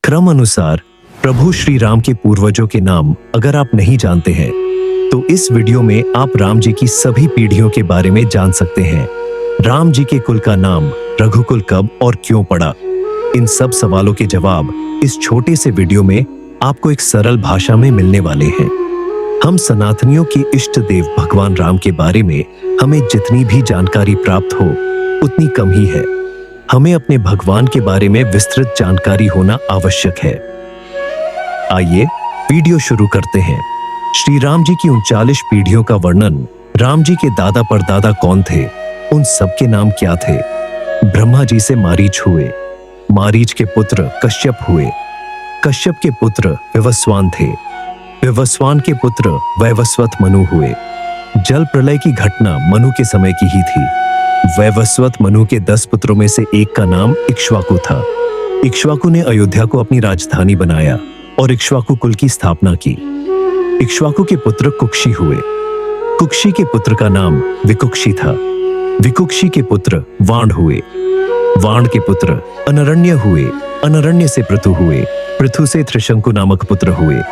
क्रम अनुसार प्रभु श्री राम के पूर्वजों के नाम अगर आप नहीं जानते हैं तो इस वीडियो में आप राम जी की सभी पीढ़ियों के बारे में जान सकते हैं। राम जी के कुल का नाम रघुकुल कब और क्यों पड़ा, इन सब सवालों के जवाब इस छोटे से वीडियो में आपको एक सरल भाषा में मिलने वाले हैं। हम सनातनियों के इष्ट देव भगवान राम के बारे में हमें जितनी भी जानकारी प्राप्त हो उतनी कम ही है। हमें अपने भगवान के बारे में विस्तृत जानकारी होना आवश्यक है। आइए वीडियो शुरू करते हैं। श्री राम जी की 39 पीढ़ियों का वर्णन। राम जी के दादा परदादा कौन थे, उन सब के नाम क्या थे। ब्रह्मा जी से मारीच हुए, मारीच के पुत्र कश्यप हुए, कश्यप के पुत्र विवस्वान थे, विवस्वान के पुत्र वैवस्वत मनु हुए। जल प्रलय की घटना मनु के समय की ही थी। वैवस्वत मनु के 10 पुत्रों में से एक का नाम इक्ष्वाकु था। इक्ष्वाकु ने अयोध्या को अपनी राजधानी बनाया और इक्ष्वाकु कुल की स्थापना की। इक्ष्वाकु के पुत्र कुक्षी हुए। कुक्षी के पुत्र का नाम विकुक्षी था। विकुक्षी के पुत्र वाण हुए। वाण के पुत्र अनरण्य हुए। अनरण्य से पृथु हुए। पृथु से त्रिशंकु नामक पुत्र हुए।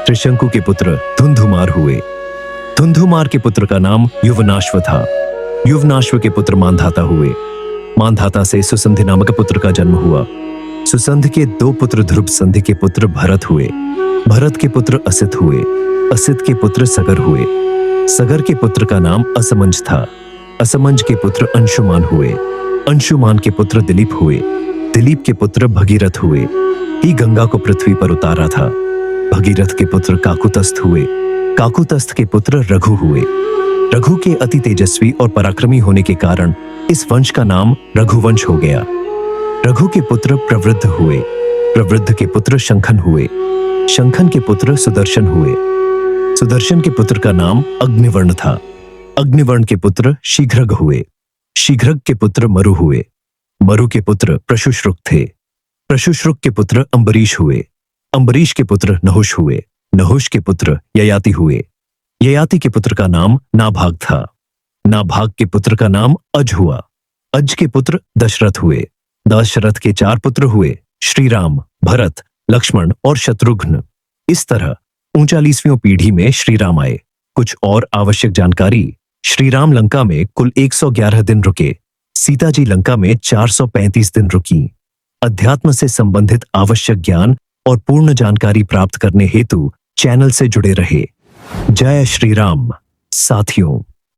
त्रिशंकु के पुत्र धुंधुमार हुए। धुंधुमार के पुत्र का नाम युवनाश्व था। युवनाश्व के पुत्र मांधाता हुए। मांधाता से सुसंधि नामक पुत्र का जन्म हुआ। सुसंध के 2 पुत्र ध्रुव संधि के पुत्र भरत हुए। भरत के पुत्र असित हुए। असित के पुत्र सगर हुए। सगर के पुत्र का नाम असमंज था। असमंज के पुत्र अंशुमान हुए। अंशुमान के पुत्र दिलीप हुए। दिलीप के पुत्र भगीरथ हुए। ही गंगा को पृथ्वी पर उतारा था। भगीरथ के पुत्र काकुतस्थ हुए। काकुतस्थ के पुत्र रघु हुए। रघु के अति तेजस्वी और पराक्रमी होने के कारण इस वंश का नाम रघुवंश हो गया। रघु के पुत्र प्रवृद्ध हुए। प्रवृद्ध के पुत्र शंखन हुए। शंखन के पुत्र सुदर्शन हुए। सुदर्शन के पुत्र का नाम अग्निवर्ण था। अग्निवर्ण के पुत्र शीघ्रग हुए। शीघ्रग के पुत्र मरु हुए। मरु के पुत्र प्रशुश्रुक थे। प्रशुश्रुक के पुत्र अम्बरीश हुए। अम्बरीश के पुत्र नहुष हुए। नहुष के पुत्र ययाति हुए। ययाति के पुत्र का नाम नाभाग था। नाभाग के पुत्र का नाम अज हुआ। अज के पुत्र दशरथ हुए। दशरथ के 4 पुत्र हुए, श्री राम, भरत, लक्ष्मण और शत्रुघ्न। इस तरह 39वीं पीढ़ी में श्री राम आए। कुछ और आवश्यक जानकारी। श्री राम लंका में कुल 111 दिन रुके। सीता जी लंका में 435 दिन रुकी। अध्यात्म से संबंधित आवश्यक ज्ञान और पूर्ण जानकारी प्राप्त करने हेतु चैनल से जुड़े रहे। जय श्री राम साथियों।